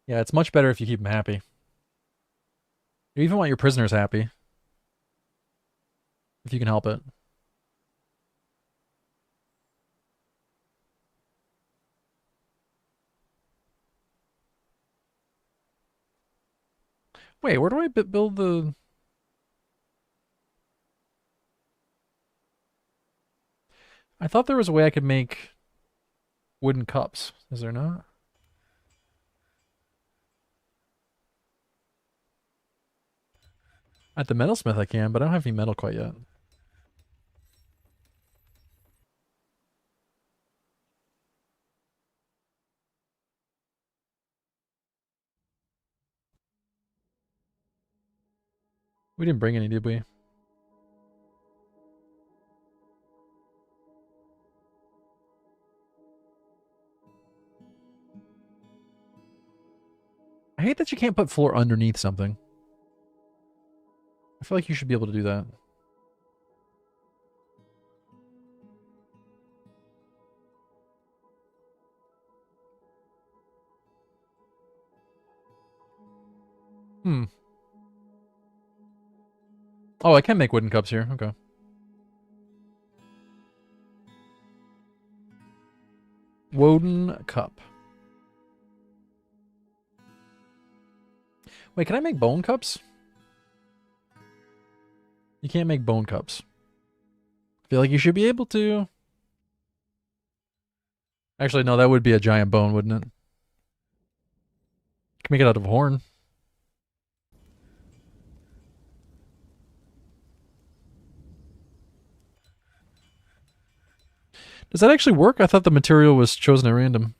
A: Yeah, it's much better if you keep them happy. You even want your prisoners happy if you can help it. Wait, where do I build the? I thought there was a way I could make wooden cups. Is there not? At the metalsmith I can, but I don't have any metal quite yet. We didn't bring any, did we? I hate that you can't put floor underneath something. I feel like you should be able to do that. Hmm. Oh, I can make wooden cups here. Okay. Wooden cup. Wait, can I make bone cups? You can't make bone cups. I feel like you should be able to. Actually, no, that would be a giant bone, wouldn't it? You can make it out of horn. Does that actually work? I thought the material was chosen at random.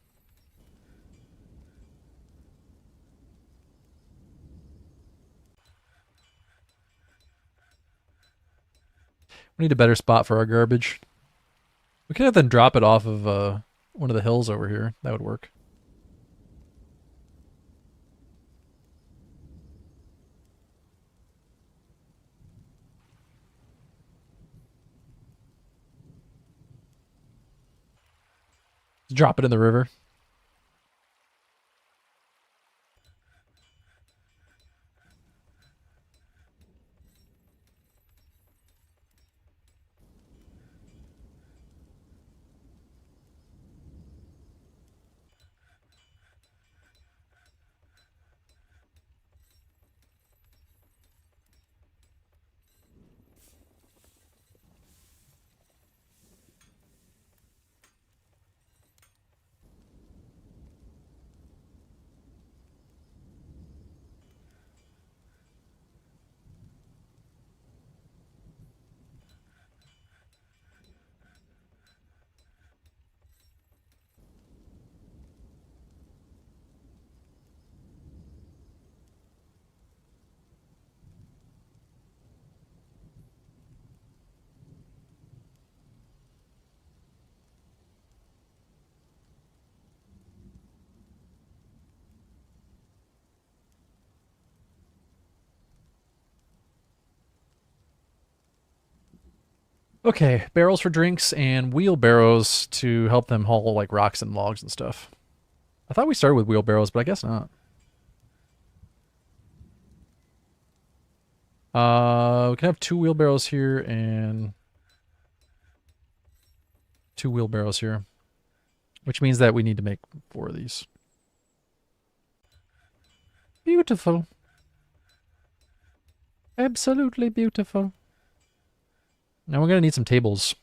A: We need a better spot for our garbage. We could have them drop it off of one of the hills over here. That would work. Drop it in the river. Okay, barrels for drinks and wheelbarrows to help them haul like rocks and logs and stuff. I thought we started with wheelbarrows, but I guess not. We can have two wheelbarrows here and two wheelbarrows here, which means that we need to make four of these. Beautiful. Absolutely beautiful. Now we're going to need some tables.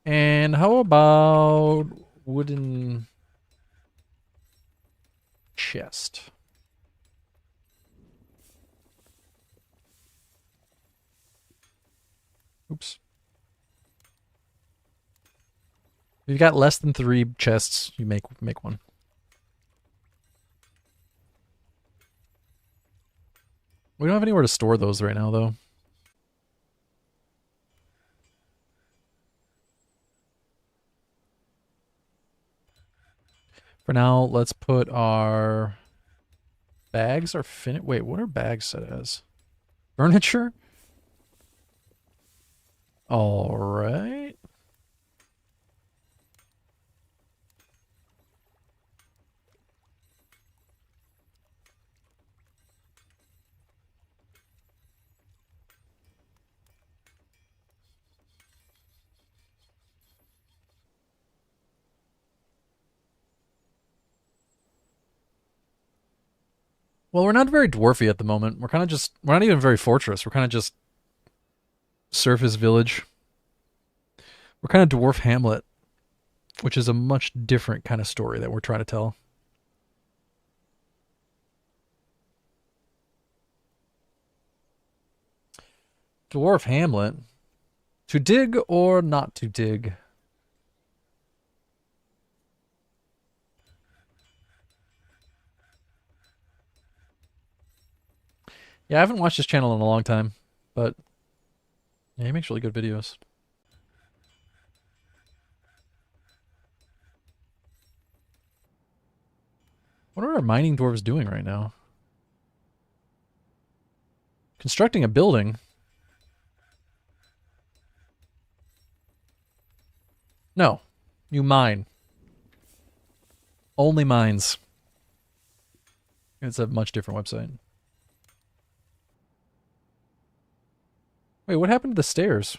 A: And how about wooden chest? Oops. If you've got less than 3 chests, you make one. We don't have anywhere to store those right now, though. For now, let's put our bags are finished. Wait, what are bags set as? Furniture? All right. Well, we're not very dwarfy at the moment. We're kind of just, we're not even very fortress. We're kind of just surface village. We're kind of dwarf hamlet, which is a much different kind of story that we're trying to tell. Dwarf hamlet. To dig or not to dig? Yeah, I haven't watched his channel in a long time, but yeah, he makes really good videos. What are our mining dwarves doing right now? Constructing a building? No. You mine. Only mines. It's a much different website. Wait, what happened to the stairs?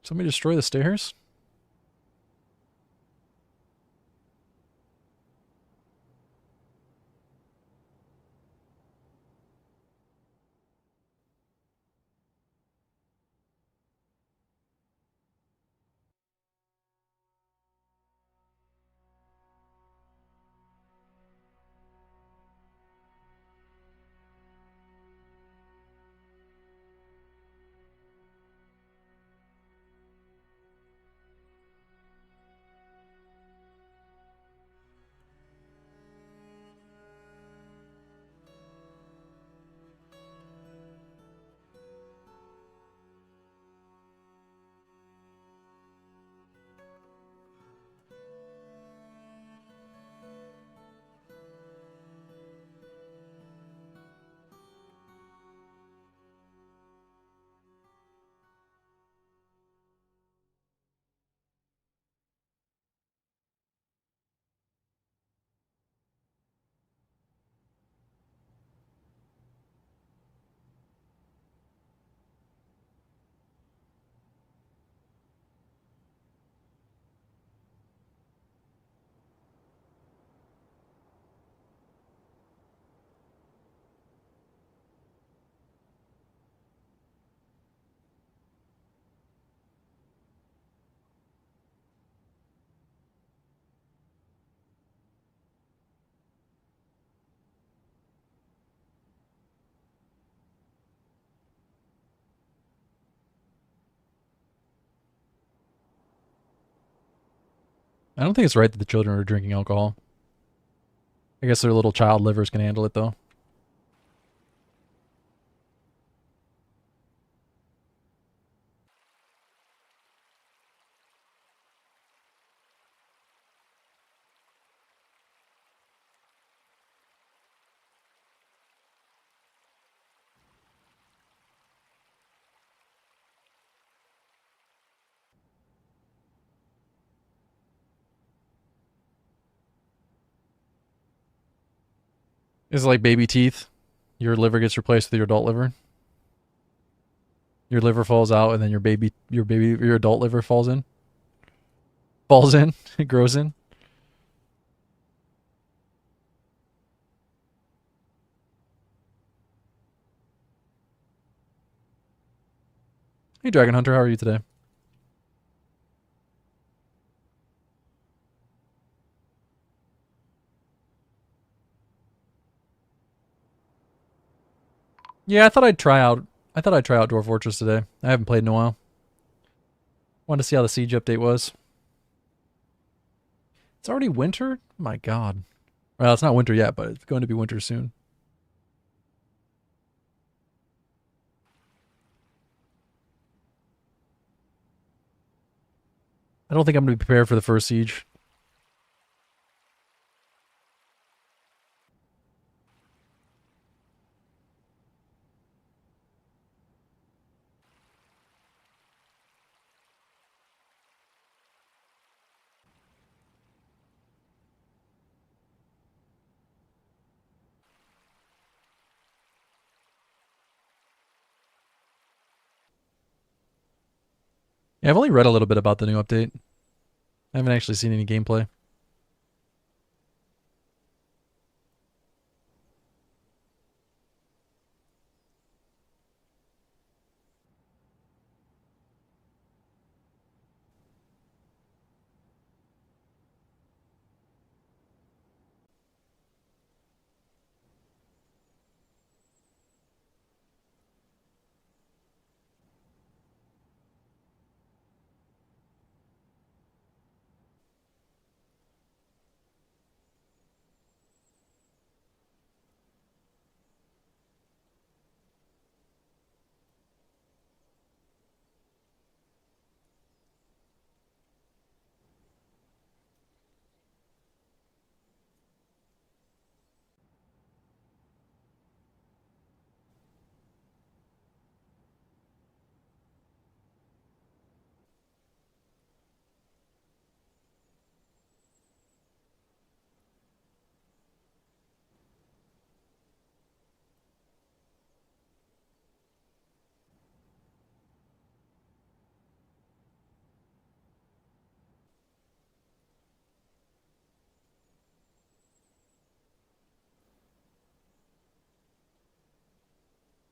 A: Somebody destroy the stairs? I don't think it's right that the children are drinking alcohol. I guess their little child livers can handle it, though. It's like baby teeth. Your liver gets replaced with your adult liver. Your liver falls out, and then your adult liver falls in. Falls in. It grows in. Hey, Dragon Hunter, how are you today? Yeah, I thought I'd try out. I thought I'd try out Dwarf Fortress today. I haven't played in a while. Wanted to see how the siege update was. It's already winter. My God. Well, it's not winter yet, but it's going to be winter soon. I don't think I'm going to be prepared for the first siege. Yeah, I've only read a little bit about the new update. I haven't actually seen any gameplay.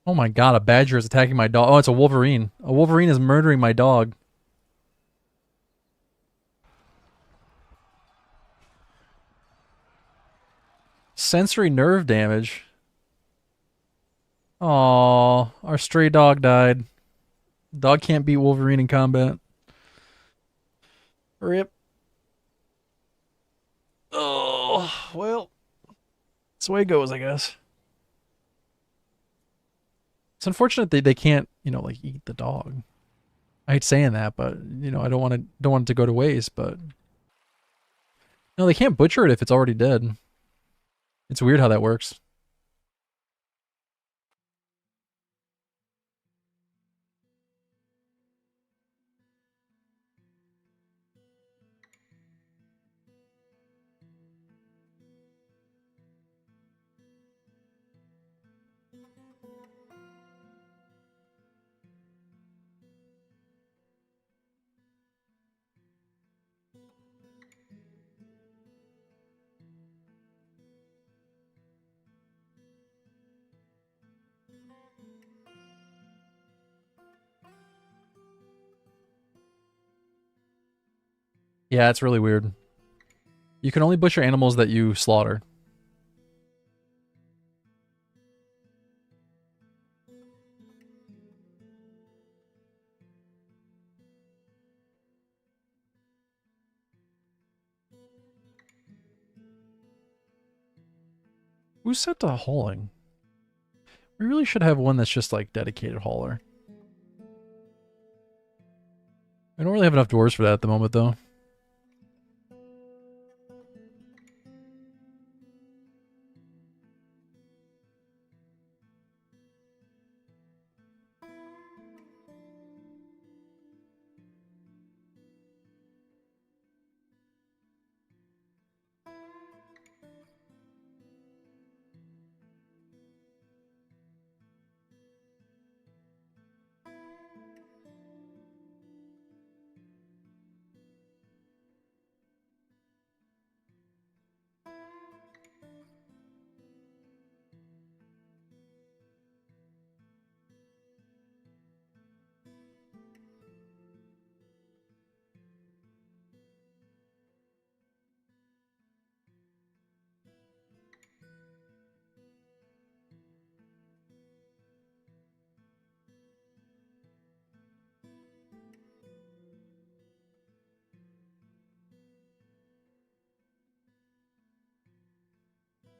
A: Oh my God, a badger is attacking my dog. Oh, it's a wolverine. A wolverine is murdering my dog. Sensory nerve damage. Oh, our stray dog died. Dog can't beat Wolverine in combat. Rip. Oh, well, that's the way it goes, I guess. It's unfortunate they can't, like eat the dog. I hate saying that, but I don't want it to go to waste, but no, they can't butcher it if it's already dead. It's weird how that works. Yeah, it's really weird. You can only butcher animals that you slaughter. Who's set to hauling? We really should have one that's just like dedicated hauler. I don't really have enough dwarves for that at the moment, though.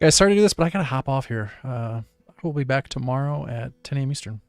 A: Guys, sorry to do this, but I gotta hop off here. We'll be back tomorrow at 10 a.m. Eastern.